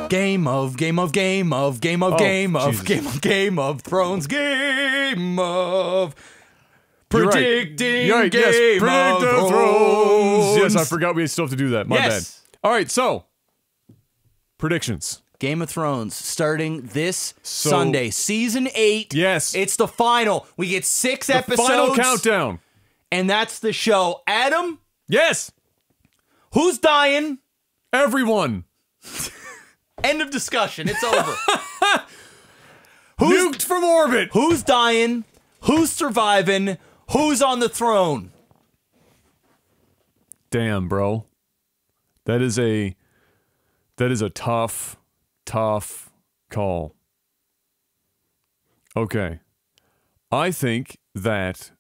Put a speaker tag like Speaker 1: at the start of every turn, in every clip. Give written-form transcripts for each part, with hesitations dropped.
Speaker 1: Game of Thrones. Game of predicting
Speaker 2: You're right.
Speaker 1: Game
Speaker 2: Yes,
Speaker 1: of
Speaker 2: predict the
Speaker 1: Thrones.
Speaker 2: Yes, I forgot we still have to do that. My
Speaker 1: Yes.
Speaker 2: bad. All right, so predictions.
Speaker 1: Game of Thrones starting this Sunday, season 8.
Speaker 2: Yes.
Speaker 1: It's the final. We get 6 episodes.
Speaker 2: Final countdown.
Speaker 1: And that's the show. Adam,
Speaker 2: Yes.
Speaker 1: who's dying?
Speaker 2: Everyone.
Speaker 1: End of discussion. It's over.
Speaker 2: Nuked from orbit.
Speaker 1: Who's dying? Who's surviving? Who's on the throne?
Speaker 2: Damn, bro. That is a tough call. Okay. I think that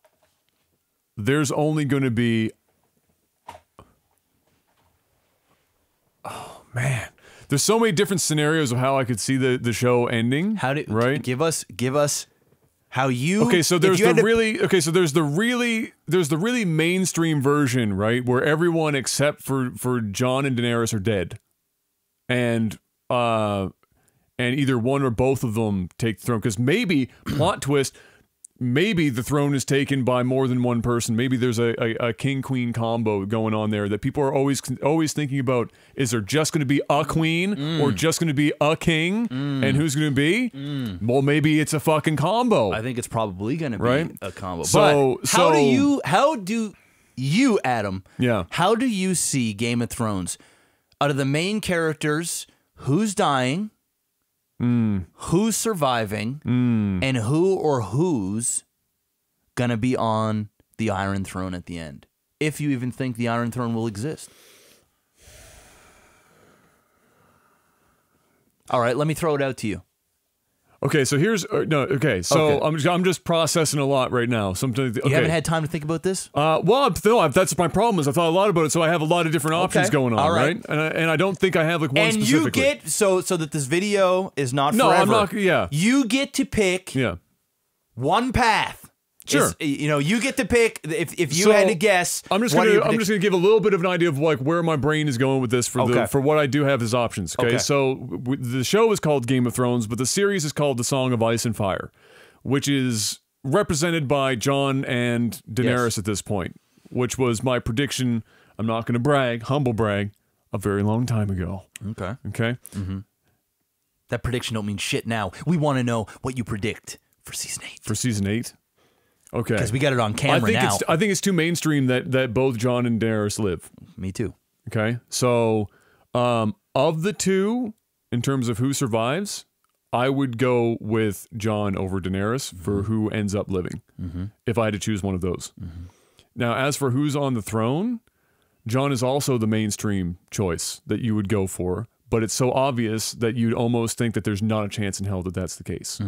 Speaker 2: there's only going to be... Oh, man. There's so many different scenarios of how I could see the show ending. Right?
Speaker 1: Give us how you...
Speaker 2: Okay, so there's the really mainstream version, right, where everyone except for Jon and Daenerys are dead, and either one or both of them take the throne. Because maybe plot twist, maybe the throne is taken by more than one person. Maybe there's a king-queen combo going on there that people are always thinking about. Is there just going to be a queen or just going to be a king? And who's going to be? Well, maybe it's a fucking combo.
Speaker 1: I think it's probably going to be
Speaker 2: Right?
Speaker 1: a combo.
Speaker 2: So-
Speaker 1: But how do you, Adam,
Speaker 2: Yeah.
Speaker 1: how do you see Game of Thrones? Out of the main characters, who's dying? Who's surviving? And who or who's gonna be on the Iron Throne at the end? If you even think the Iron Throne will exist. All right, let me throw it out to you.
Speaker 2: Okay, so here's okay. So
Speaker 1: Okay.
Speaker 2: I'm just processing a lot right now. Sometimes okay.
Speaker 1: You haven't had time to think about this?
Speaker 2: Well, no, that's my problem. Is I thought a lot about it, so I have a lot of different options
Speaker 1: Okay,
Speaker 2: going on,
Speaker 1: all right.
Speaker 2: And I don't think I have like one
Speaker 1: And
Speaker 2: specifically.
Speaker 1: you get so that this video is not
Speaker 2: No,
Speaker 1: forever.
Speaker 2: I'm not- yeah.
Speaker 1: You get to pick
Speaker 2: Yeah.
Speaker 1: one path.
Speaker 2: Sure.
Speaker 1: You get to pick if you
Speaker 2: So,
Speaker 1: had to guess.
Speaker 2: I'm just
Speaker 1: what do you
Speaker 2: gonna
Speaker 1: predict?
Speaker 2: give a little bit of an idea of like where my brain is going with this for what I do have as options. Okay,
Speaker 1: Okay.
Speaker 2: so the show is called Game of Thrones, but the series is called The Song of Ice and Fire, which is represented by Jon and Daenerys
Speaker 1: Yes.
Speaker 2: at this point, which was my prediction. I'm not going to brag, humble brag, a very long time ago.
Speaker 1: Okay.
Speaker 2: Okay.
Speaker 1: That prediction don't mean shit now. We want to know what you predict for season 8.
Speaker 2: For season 8. Okay.
Speaker 1: Because we got it on camera now.
Speaker 2: I think it's too mainstream that both Jon and Daenerys live.
Speaker 1: Me too.
Speaker 2: Okay. So, of the two, in terms of who survives, I would go with Jon over Daenerys for who ends up living, if I had to choose one of those. Now, as for who's on the throne, Jon is also the mainstream choice that you would go for, but it's so obvious that you'd almost think that there's not a chance in hell that that's the case.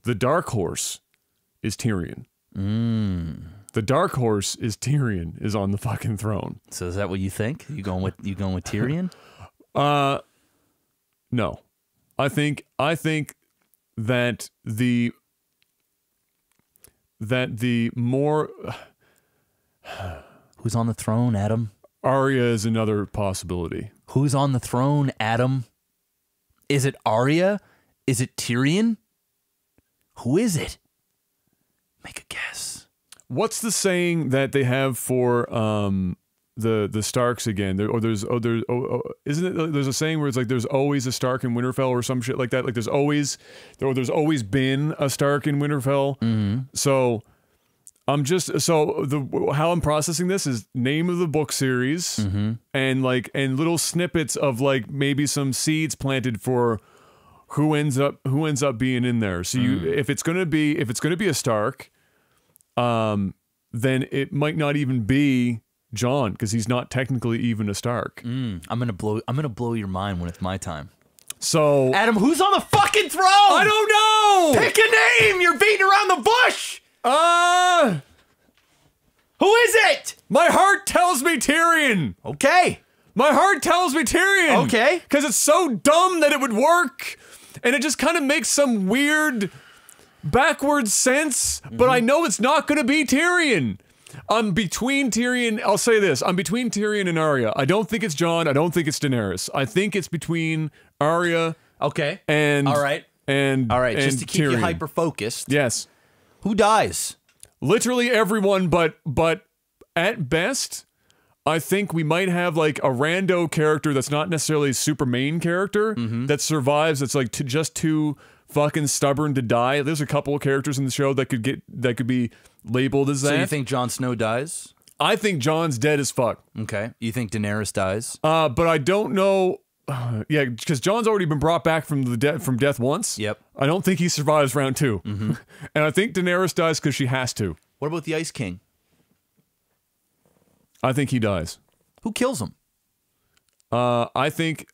Speaker 2: The dark horse is Tyrion. The dark horse is Tyrion is on the fucking throne.
Speaker 1: So is that what you think? You going with Tyrion?
Speaker 2: No. I think that the more
Speaker 1: Who's on the throne, Adam?
Speaker 2: Arya is another possibility.
Speaker 1: Who's on the throne, Adam? Is it Arya? Is it Tyrion? Who is it? Make a guess.
Speaker 2: What's the saying that they have for the Starks again? There's a saying where it's like there's always a Stark in Winterfell or some shit like that. Like there's always been a Stark in Winterfell. So how I'm processing this is name of the book series and little snippets of like maybe some seeds planted for who ends up being in there. So if it's gonna be a Stark, then it might not even be Jon because he's not technically even a Stark.
Speaker 1: I'm gonna blow your mind when it's my time.
Speaker 2: So
Speaker 1: Adam, who's on the fucking throne?
Speaker 2: I don't know.
Speaker 1: Pick a name. You're beating around the bush. Who is it?
Speaker 2: My heart tells me Tyrion.
Speaker 1: Okay.
Speaker 2: My heart tells me Tyrion.
Speaker 1: Okay.
Speaker 2: Because it's so dumb that it would work, and it just kind of makes some weird backwards sense. But I know it's not going to be Tyrion. I'm between Tyrion. I'll say this: I'm between Tyrion and Arya. I don't think it's Jon. I don't think it's Daenerys. I think it's between Arya,
Speaker 1: Okay.
Speaker 2: and
Speaker 1: All right.
Speaker 2: and
Speaker 1: Just to keep you
Speaker 2: Tyrion.
Speaker 1: hyper focused.
Speaker 2: Yes,
Speaker 1: Who dies?
Speaker 2: literally everyone, but at best, I think we might have like a rando character that's not necessarily a super main character that survives. That's like just too fucking stubborn to die. There's a couple of characters in the show that could be labeled as that.
Speaker 1: So you think Jon Snow dies?
Speaker 2: I think Jon's dead as fuck.
Speaker 1: Okay. You think Daenerys dies?
Speaker 2: But I don't know. Yeah, because Jon's already been brought back from death once.
Speaker 1: Yep.
Speaker 2: I don't think he survives round 2. And I think Daenerys dies because she has to.
Speaker 1: What about the Ice King?
Speaker 2: I think he dies.
Speaker 1: Who kills him?
Speaker 2: I think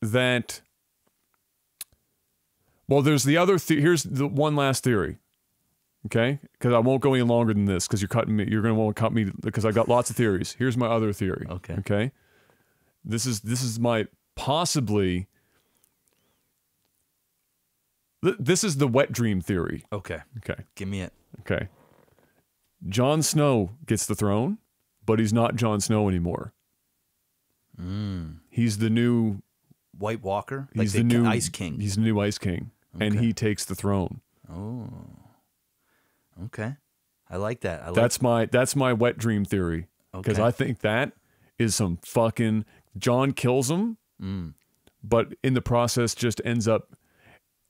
Speaker 2: that. Well, there's the other. Here's the one last theory. Okay, because I won't go any longer than this because you're cutting me. You're going to want to cut me because I got lots of theories. Here's my other theory.
Speaker 1: Okay.
Speaker 2: Okay. This is my possibly. This is the wet dream theory.
Speaker 1: Okay.
Speaker 2: Okay.
Speaker 1: Give me it.
Speaker 2: Okay. Jon Snow gets the throne, but he's not Jon Snow anymore. He's the new.
Speaker 1: White Walker?
Speaker 2: He's
Speaker 1: like
Speaker 2: the new
Speaker 1: Ice King.
Speaker 2: He's the new Ice King, and he takes the throne.
Speaker 1: Okay. I like that.
Speaker 2: That's my wet dream theory because
Speaker 1: Okay.
Speaker 2: I think that is some fucking. Jon kills him, but in the process just ends up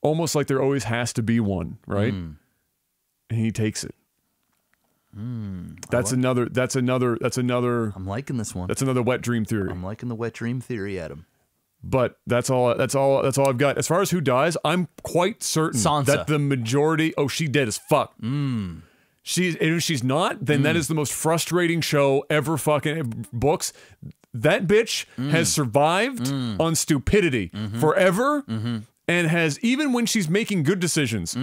Speaker 2: almost like there always has to be one, right? And he takes it. That's another.
Speaker 1: I'm liking this one.
Speaker 2: That's another wet dream theory.
Speaker 1: I'm liking the wet dream theory, Adam.
Speaker 2: But that's all I've got. As far as who dies, I'm quite certain
Speaker 1: Sansa.
Speaker 2: that the majority. Oh, she dead as fuck. And if she's not, then that is the most frustrating show ever. Fucking books. That bitch has survived on stupidity forever, and has, even when she's making good decisions,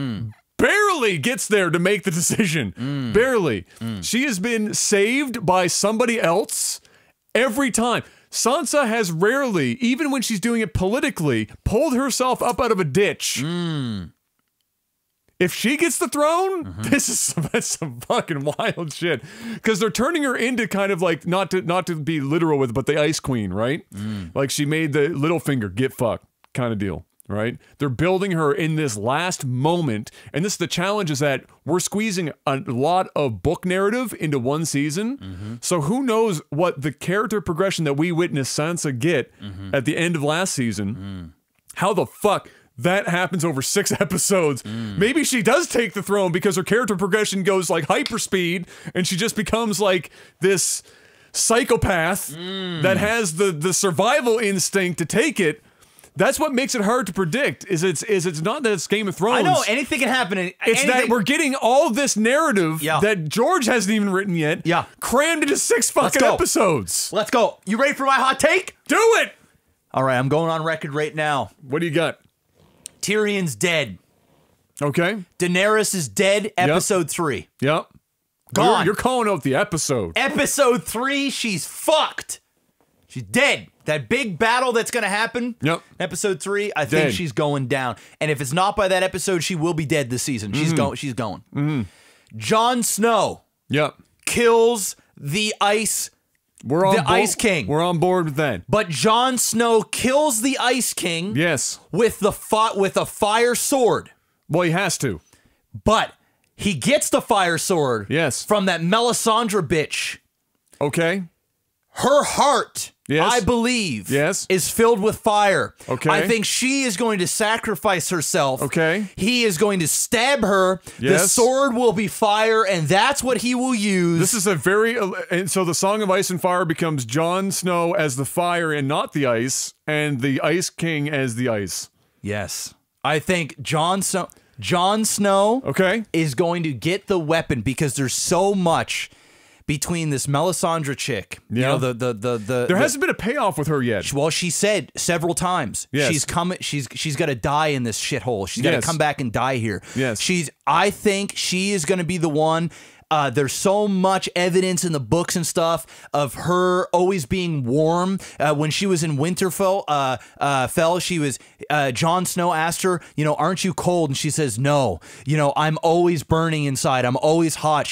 Speaker 2: barely gets there to make the decision. Barely. She has been saved by somebody else every time. Sansa has rarely, even when she's doing it politically, pulled herself up out of a ditch. If she gets the throne, that's some fucking wild shit. Because they're turning her into kind of like, not to be literal with, but the Ice Queen, right? Like she made the Littlefinger get fucked kind of deal, right? They're building her in this last moment, and the challenge is that we're squeezing a lot of book narrative into one season. So who knows what the character progression that we witnessed Sansa get at the end of last season? How the fuck that happens over 6 episodes? Maybe she does take the throne because her character progression goes like hyperspeed, and she just becomes like this psychopath that has the survival instinct to take it. That's what makes it hard to predict. Is it's not that it's Game of Thrones.
Speaker 1: I know anything can happen.
Speaker 2: It's that we're getting all this narrative that George hasn't even written yet.
Speaker 1: Yeah.
Speaker 2: Crammed into 6 fucking episodes.
Speaker 1: Let's go. You ready for my hot take?
Speaker 2: Do it.
Speaker 1: All right, I'm going on record right now.
Speaker 2: What do you got?
Speaker 1: Tyrion's dead.
Speaker 2: Okay.
Speaker 1: Daenerys is dead. Episode 3.
Speaker 2: Yep.
Speaker 1: Gone.
Speaker 2: You're calling out the episode.
Speaker 1: Episode 3, she's fucked. She's dead. That big battle that's going to happen.
Speaker 2: Yep.
Speaker 1: Episode 3, I think she's going down. And if it's not by that episode, she will be dead this season. She's going. Jon Snow
Speaker 2: Yep.
Speaker 1: kills the Ice Ice King.
Speaker 2: We're on board with that.
Speaker 1: But Jon Snow kills the Ice King
Speaker 2: Yes.
Speaker 1: with a fire sword.
Speaker 2: Well, he has to.
Speaker 1: But he gets the fire sword
Speaker 2: Yes.
Speaker 1: from that Melisandre bitch.
Speaker 2: Okay.
Speaker 1: Her heart,
Speaker 2: Yes.
Speaker 1: I believe,
Speaker 2: Yes.
Speaker 1: is filled with fire.
Speaker 2: Okay.
Speaker 1: I think she is going to sacrifice herself.
Speaker 2: Okay.
Speaker 1: He is going to stab her. The
Speaker 2: Yes.
Speaker 1: sword will be fire, and that's what he will use.
Speaker 2: This is a very and so the Song of Ice and Fire becomes Jon Snow as the fire and not the ice, and the Ice King as the ice.
Speaker 1: Yes. I think Jon Snow
Speaker 2: Okay.
Speaker 1: is going to get the weapon because there's so much between this Melisandre chick.
Speaker 2: Yeah.
Speaker 1: You know,
Speaker 2: There hasn't been a payoff with her yet.
Speaker 1: well, she said several times
Speaker 2: Yes.
Speaker 1: she's coming. She's got to die in this shithole. She's got to
Speaker 2: Yes.
Speaker 1: come back and die here.
Speaker 2: Yes.
Speaker 1: I think she is going to be the one. There's so much evidence in the books and stuff of her always being warm. When she was in Winterfell, she was. Jon Snow asked her, aren't you cold? And she says, no. I'm always burning inside. I'm always hot.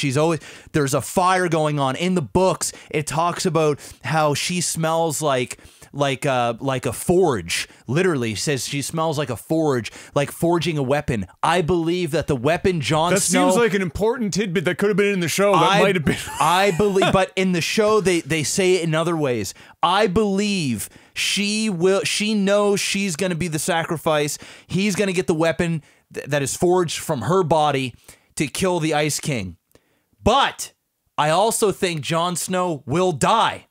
Speaker 1: There's a fire going on in the books. It talks about how she smells like a forge. Literally says she smells like a forge, like forging a weapon. I believe that the weapon Jon Snow.
Speaker 2: That seems like an important tidbit that could have been in the show. That might have been.
Speaker 1: I believe, but in the show they say it in other ways. I believe she knows she's going to be the sacrifice. He's going to get the weapon that is forged from her body to kill the Ice King. But I also think Jon Snow will die.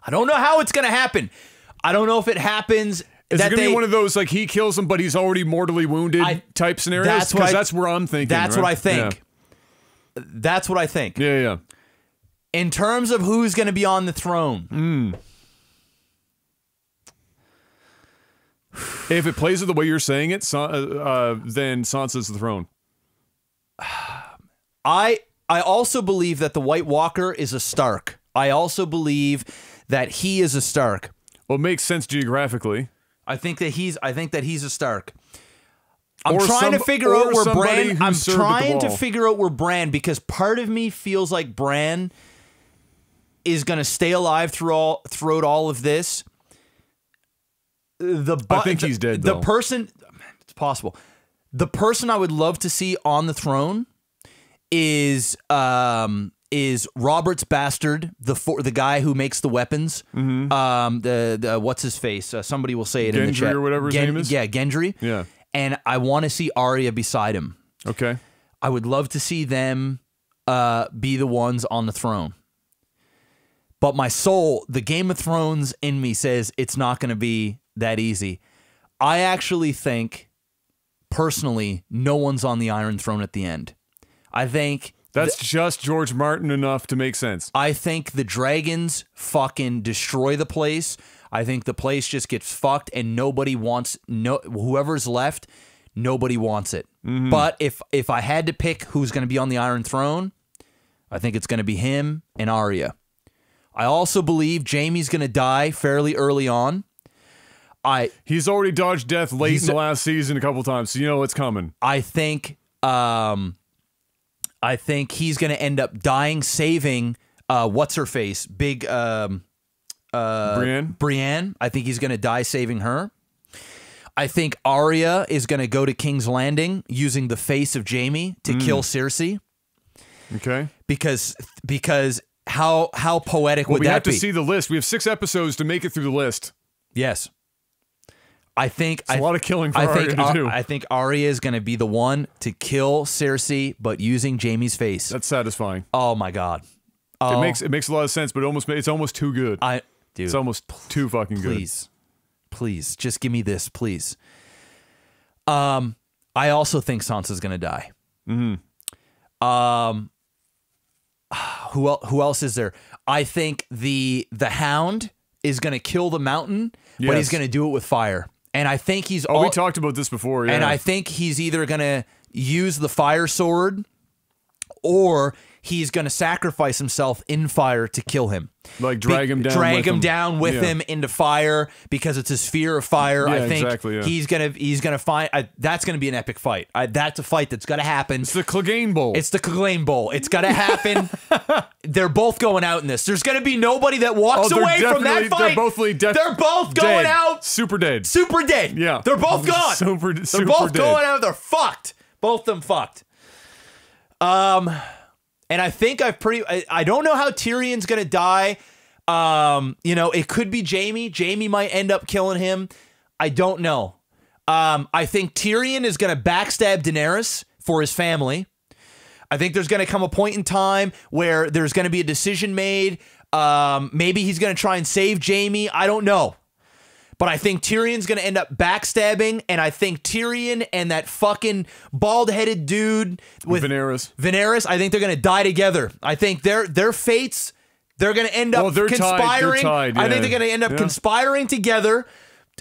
Speaker 1: I don't know how it's going to happen. I don't know if it happens.
Speaker 2: Is it going to be one of those, like, he kills him, but he's already mortally wounded type scenarios? Because that's where I'm thinking.
Speaker 1: That's
Speaker 2: right?
Speaker 1: what I think. Yeah. That's what I think.
Speaker 2: Yeah.
Speaker 1: In terms of who's going to be on the throne.
Speaker 2: If it plays it the way you're saying it, then Sansa's the throne.
Speaker 1: I also believe that the White Walker is a Stark. I also believe that he is a Stark.
Speaker 2: Well, it makes sense geographically.
Speaker 1: I think that he's a Stark. I'm trying to figure out where Bran. I'm trying to figure out where Bran, because part of me feels like Bran is going to stay alive throughout all of this.
Speaker 2: I think he's dead, though.
Speaker 1: The person, it's possible. The person I would love to see on the throne is Robert's bastard, the guy who makes the weapons. The what's his face? Somebody will say it in the chat.
Speaker 2: Gendry or whatever his name is.
Speaker 1: Yeah, Gendry.
Speaker 2: Yeah.
Speaker 1: And I want to see Arya beside him.
Speaker 2: Okay.
Speaker 1: I would love to see them be the ones on the throne. But my soul, the Game of Thrones in me, says it's not going to be that easy. I actually think, personally, no one's on the Iron Throne at the end. I think
Speaker 2: that's just George Martin enough to make sense.
Speaker 1: I think the dragons fucking destroy the place. I think the place just gets fucked, and nobody wants whoever's left. Nobody wants it. But if I had to pick who's going to be on the Iron Throne, I think it's going to be him and Arya. I also believe Jaime's going to die fairly early on.
Speaker 2: He's already dodged death late in the last season a couple times, so you know it's coming.
Speaker 1: I think he's going to end up dying, saving what's her face, big Brienne. I think he's going to die saving her. I think Arya is going to go to King's Landing using the face of Jaime to kill Cersei.
Speaker 2: Okay.
Speaker 1: Because how poetic would that be?
Speaker 2: We have to see the list. We have 6 episodes to make it through the list.
Speaker 1: Yes. I think
Speaker 2: it's a lot of killing for Arya to do.
Speaker 1: I think Arya is going to be the one to kill Cersei, but using Jaime's face.
Speaker 2: That's satisfying.
Speaker 1: Oh my god.
Speaker 2: It makes a lot of sense, but it's almost too good.
Speaker 1: Dude,
Speaker 2: it's almost too fucking good.
Speaker 1: Please, just give me this, please. I also think Sansa's going to die. Who else is there? I think the Hound is going to kill the Mountain, but he's going to do it with fire. And I think he's...
Speaker 2: we talked about this before, yeah.
Speaker 1: And I think he's either going to use the fire sword, or he's going to sacrifice himself in fire to kill him.
Speaker 2: Like drag him down
Speaker 1: with him into fire, because it's his fear of fire.
Speaker 2: Yeah,
Speaker 1: I think
Speaker 2: exactly,
Speaker 1: he's gonna find that's gonna be an epic fight. That's a fight that's gotta happen.
Speaker 2: It's the Clegane Bowl.
Speaker 1: It's the Clegane Bowl. It's gotta happen. They're both going out in this. There's gonna be nobody that walks away from that fight.
Speaker 2: They're
Speaker 1: both going out.
Speaker 2: Super dead.
Speaker 1: Super dead.
Speaker 2: Yeah.
Speaker 1: They're both gone.
Speaker 2: They're
Speaker 1: both
Speaker 2: dead.
Speaker 1: going out. They're fucked. Both of them fucked. And I think I don't know how Tyrion's gonna die. It could be Jaime. Jaime might end up killing him. I don't know. I think Tyrion is gonna backstab Daenerys for his family. I think there's gonna come a point in time where there's gonna be a decision made. Maybe he's gonna try and save Jaime. I don't know. But I think Tyrion's going to end up backstabbing, and I think Tyrion and that fucking bald-headed dude with Daenerys, I think they're going to die together. I think their fates, they're going to end up conspiring.
Speaker 2: Tied, yeah.
Speaker 1: I think they're going to end up conspiring together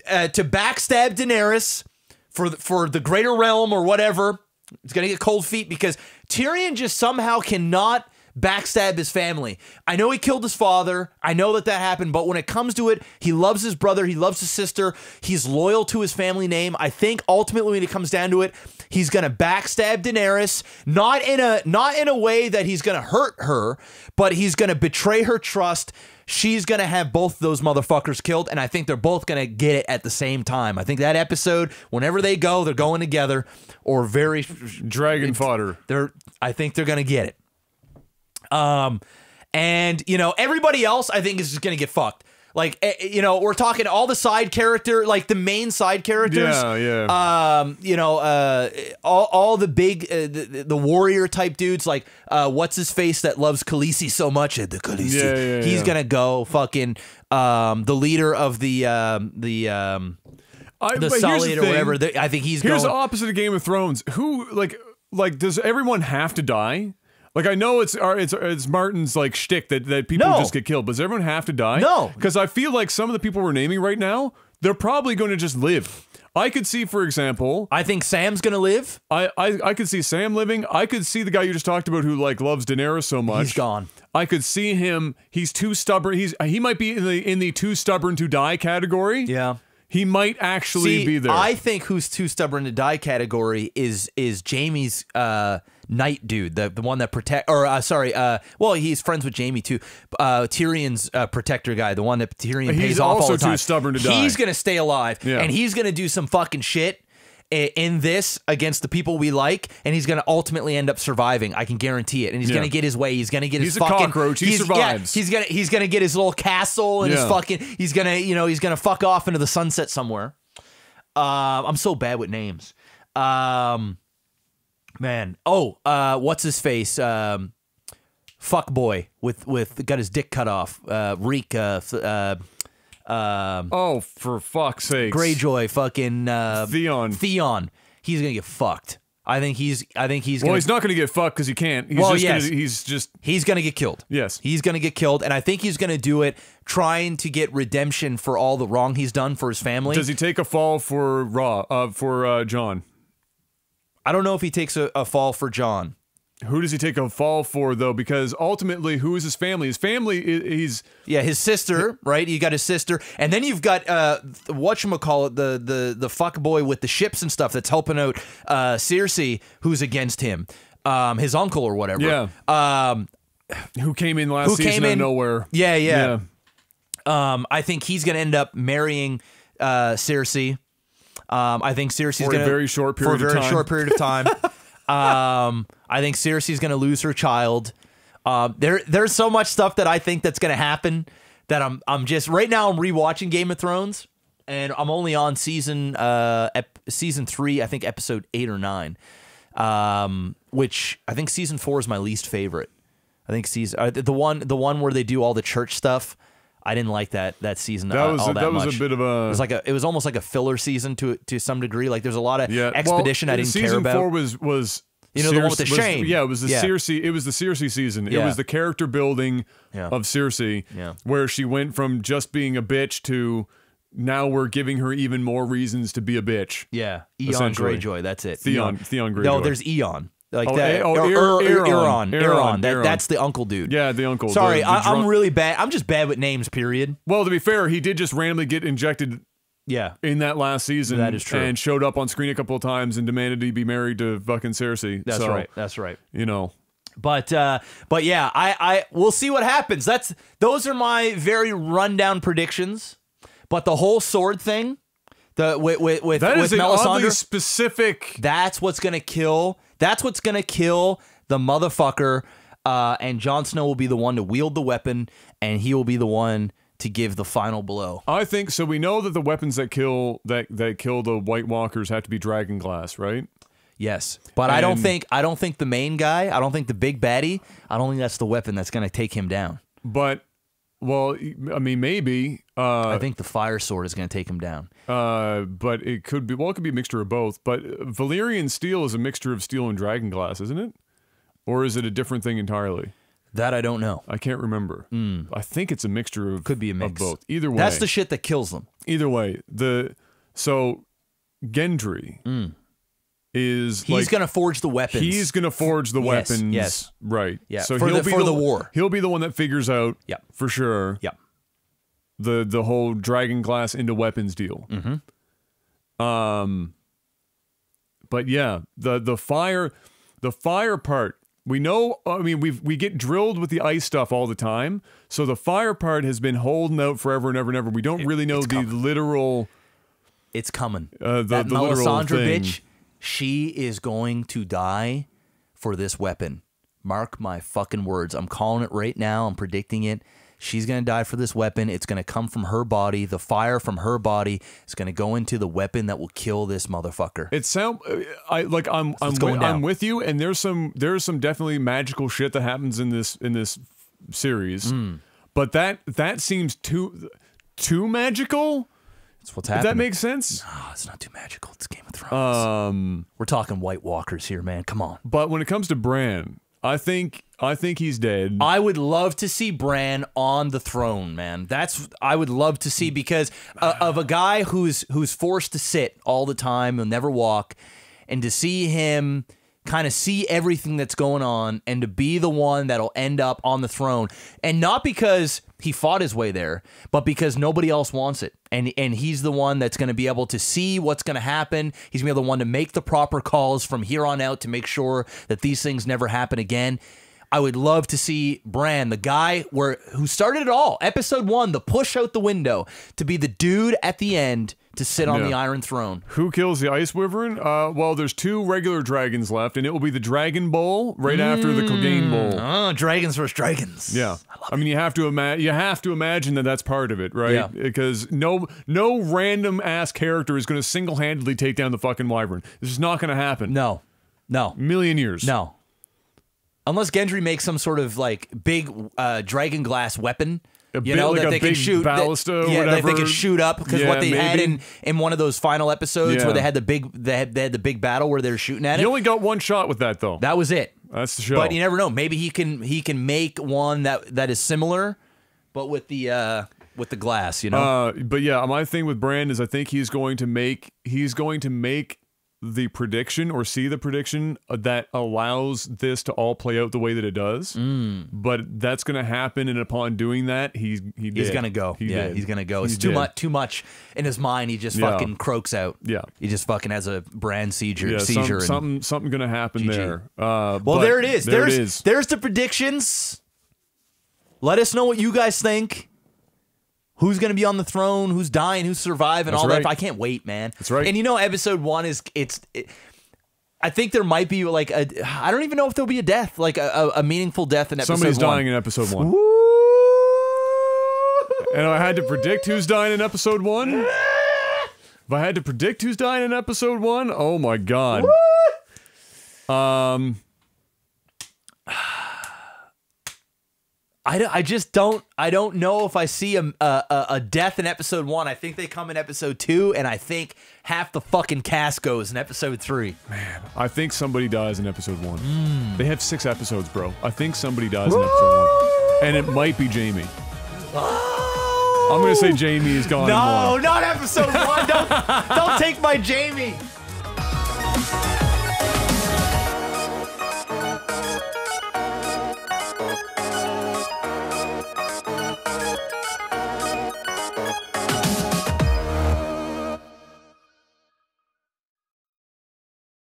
Speaker 1: to backstab Daenerys for the greater realm or whatever. It's going to get cold feet because Tyrion just somehow cannot backstab his family. I know he killed his father. I know that happened, but when it comes to it, he loves his brother. He loves his sister. He's loyal to his family name. I think ultimately when it comes down to it, he's going to backstab Daenerys, not in a way that he's going to hurt her, but he's going to betray her trust she's going to have both those motherfuckers killed, and I think they're both going to get it at the same time. I think that episode, whenever they go, they're going together, or very
Speaker 2: Dragon fodder.
Speaker 1: I think they're going to get it. And you know, everybody else I think is just going to get fucked. Like, you know, we're talking all the side character, like the main side characters.
Speaker 2: Yeah.
Speaker 1: You know, all the big, the warrior type dudes, like, what's his face that loves Khaleesi so much? The Khaleesi.
Speaker 2: Yeah,
Speaker 1: He's gonna go. Fucking, the leader of the Solid or whatever. I think he's
Speaker 2: Here's
Speaker 1: going.
Speaker 2: the opposite of Game of Thrones. Who, like, does everyone have to die? Like, I know it's Martin's like shtick that people just get killed, but does everyone have to die?
Speaker 1: No,
Speaker 2: because I feel like some of the people we're naming right now, they're probably going to just live. I could see, for example,
Speaker 1: I think Sam's gonna live.
Speaker 2: I could see Sam living. I could see the guy you just talked about who like loves Daenerys so much.
Speaker 1: He's gone.
Speaker 2: I could see him. He's too stubborn. He might be in the too stubborn to die category.
Speaker 1: Yeah.
Speaker 2: He might actually be there.
Speaker 1: I think who's too stubborn to die category is Jaime's knight dude, the one that well, he's friends with Jaime too. Tyrion's protector guy, the one that Tyrion pays off all the time.
Speaker 2: He's also too stubborn to die.
Speaker 1: He's gonna stay alive,
Speaker 2: Yeah.
Speaker 1: and he's gonna do some fucking shit in this against the people we like, and he's gonna ultimately end up surviving. I can guarantee it. And he's gonna get his way. He's gonna get his fucking.
Speaker 2: He's a cockroach. He survives.
Speaker 1: Yeah, he's gonna get his little castle and his fucking. He's gonna fuck off into the sunset somewhere. I'm so bad with names. Man. Oh, what's his face? Fuck boy with got his dick cut off. Reek.
Speaker 2: Oh, for fuck's sake!
Speaker 1: Greyjoy, fucking
Speaker 2: Theon.
Speaker 1: He's gonna get fucked. I think he's.
Speaker 2: Well, he's not gonna get fucked because he can't. He's
Speaker 1: gonna get killed.
Speaker 2: Yes,
Speaker 1: he's gonna get killed, and I think he's gonna do it trying to get redemption for all the wrong he's done for his family.
Speaker 2: Does he take a fall for Jon?
Speaker 1: I don't know if he takes a fall for Jon.
Speaker 2: Who does he take a fall for, though? Because ultimately, who is his family? His family, he's...
Speaker 1: Yeah, his sister, right? You got his sister. And then you've got, whatchamacallit, the fuck boy with the ships and stuff that's helping out Cersei, who's against him. His uncle or whatever.
Speaker 2: Yeah. Who came in last season out of nowhere.
Speaker 1: Yeah. I think he's going to end up marrying Cersei. I think Cersei's going to...
Speaker 2: For a very short period
Speaker 1: of time. I think Cersei's going to lose her child. There's so much stuff that I think that's going to happen that I'm just right now. I'm rewatching Game of Thrones, and I'm only on season 3. I think episode 8 or 9. Which I think season 4 is my least favorite. I think the one where they do all the church stuff. I didn't like that season. That was
Speaker 2: a bit of a.
Speaker 1: It was almost like a filler season to some degree. Like there's a lot of expedition I didn't care about.
Speaker 2: Season 4 was
Speaker 1: the one with the Shane.
Speaker 2: Yeah, it was the Cersei. It was the Cersei season.
Speaker 1: Yeah.
Speaker 2: It was the character building of Cersei, where she went from just being a bitch to now we're giving her even more reasons to be a bitch.
Speaker 1: Yeah, Euron Greyjoy. That's it.
Speaker 2: Theon Greyjoy.
Speaker 1: No, there's Eon. Like
Speaker 2: Aaron.
Speaker 1: That's the uncle dude.
Speaker 2: Yeah, the uncle.
Speaker 1: Sorry, I'm really bad. I'm just bad with names, period.
Speaker 2: Well, to be fair, he did just randomly get injected in that last season.
Speaker 1: That is true.
Speaker 2: And showed up on screen a couple of times and demanded he be married to fucking Cersei.
Speaker 1: That's right.
Speaker 2: You know.
Speaker 1: But yeah, I we'll see what happens. Those are my very rundown predictions. But the whole sword thing, with Melisandre,
Speaker 2: oddly specific.
Speaker 1: That's what's gonna kill. That's what's gonna kill the motherfucker. And Jon Snow will be the one to wield the weapon, and he will be the one to give the final blow.
Speaker 2: I think so. We know that the weapons that kill the White Walkers have to be dragon glass, right?
Speaker 1: Yes, but I don't think the main guy. I don't think the big baddie. I don't think that's the weapon that's gonna take him down.
Speaker 2: But. Well, I mean, maybe.
Speaker 1: I think the fire sword is going to take him down.
Speaker 2: But it could be. Well, it could be a mixture of both. But Valyrian steel is a mixture of steel and dragon glass, isn't it? Or is it a different thing entirely?
Speaker 1: That I don't know.
Speaker 2: I can't remember. I think it's a mixture of.
Speaker 1: Could be a mix
Speaker 2: of both. Either way,
Speaker 1: that's the shit that kills them.
Speaker 2: Either way, Gendry. He's
Speaker 1: going to forge the weapons.
Speaker 2: He's going to forge the weapons. Yes. Right.
Speaker 1: Yeah.
Speaker 2: So
Speaker 1: for the war.
Speaker 2: He'll be the one that figures out.
Speaker 1: Yeah.
Speaker 2: For sure.
Speaker 1: Yeah.
Speaker 2: The whole dragon glass into weapons deal.
Speaker 1: Mm-hmm.
Speaker 2: But yeah, the fire part. We know, I mean, we get drilled with the ice stuff all the time. So the fire part has been holding out forever and ever and ever. We don't really know the literal.
Speaker 1: It's coming.
Speaker 2: The
Speaker 1: that
Speaker 2: literal
Speaker 1: Melisandre
Speaker 2: thing.
Speaker 1: bitch, she is going to die for this weapon. Mark my fucking words. I'm calling it right now. I'm predicting it. She's going to die for this weapon. It's going to come from her body. The fire from her body is going to go into the weapon that will kill this motherfucker.
Speaker 2: It sound I'm with you, and there's some definitely magical shit that happens in this series, but that seems too magical.
Speaker 1: That's what's
Speaker 2: Does
Speaker 1: happening.
Speaker 2: that make sense?
Speaker 1: No, it's not too magical. It's Game of Thrones. We're talking White Walkers here, man. Come on.
Speaker 2: But when it comes to Bran, I think he's dead.
Speaker 1: I would love to see Bran on the throne, man. I would love to see, because of a guy who's forced to sit all the time and never walk, and to see him kind of see everything that's going on, and to be the one that'll end up on the throne, and not because he fought his way there, but because nobody else wants it, and he's the one that's going to be able to see what's going to happen. He's going to be the one to make the proper calls from here on out to make sure that these things never happen again. I would love to see Bran, the guy who started it all, episode 1, the push out the window, to be the dude at the end to sit on the Iron Throne.
Speaker 2: Who kills the Ice Wyvern? Well, there's 2 regular dragons left, and it will be the Dragon Bowl right after the Clegane Bowl.
Speaker 1: Oh, dragons versus dragons.
Speaker 2: Yeah, I mean, you have to imagine that that's part of it, right?
Speaker 1: Yeah.
Speaker 2: Because no random ass character is going to single-handedly take down the fucking Wyvern. This is not going to happen.
Speaker 1: No.
Speaker 2: Million years.
Speaker 1: No. Unless Gendry makes some sort of like big dragon glass weapon. That they can shoot,
Speaker 2: ballista or
Speaker 1: that
Speaker 2: whatever.
Speaker 1: they can shoot up, because what they had
Speaker 2: maybe.
Speaker 1: in one of those final episodes where they had the big battle where they were shooting at it.
Speaker 2: You only got one shot with that though.
Speaker 1: That was it.
Speaker 2: That's the show.
Speaker 1: But you never know. Maybe he can make one that is similar, but with the glass.
Speaker 2: But yeah, my thing with Bran is I think he's going to make the prediction or see the prediction that allows this to all play out the way that it does. But that's going to happen, and upon doing that, he's
Speaker 1: going to go. He's going to go. It's too much in his mind. He just fucking croaks out.
Speaker 2: Yeah.
Speaker 1: He just fucking has a Bran seizure.
Speaker 2: Yeah, something going to happen
Speaker 1: GG.
Speaker 2: there.
Speaker 1: Well, there it is. There's the predictions. Let us know what you guys think. Who's going to be on the throne? Who's dying? Who's surviving?
Speaker 2: That's
Speaker 1: all
Speaker 2: right.
Speaker 1: that. I can't wait, man.
Speaker 2: That's right.
Speaker 1: And episode 1 is I think there might be like I don't even know if there'll be a death, like a meaningful death in episode 1.
Speaker 2: Somebody's dying in episode 1.
Speaker 1: Woo!
Speaker 2: And I had to predict who's dying in episode 1. If I had to predict who's dying in episode 1, oh my god.
Speaker 1: I just don't know if I see a death in episode 1. I think they come in episode 2, and I think half the fucking cast goes in episode 3.
Speaker 2: Man, I think somebody dies in episode 1. They have 6 episodes, bro. I think somebody dies in episode 1. And it might be Jamie.
Speaker 1: Oh!
Speaker 2: I'm gonna say Jamie is gone.
Speaker 1: No, not episode 1. Don't take my Jamie.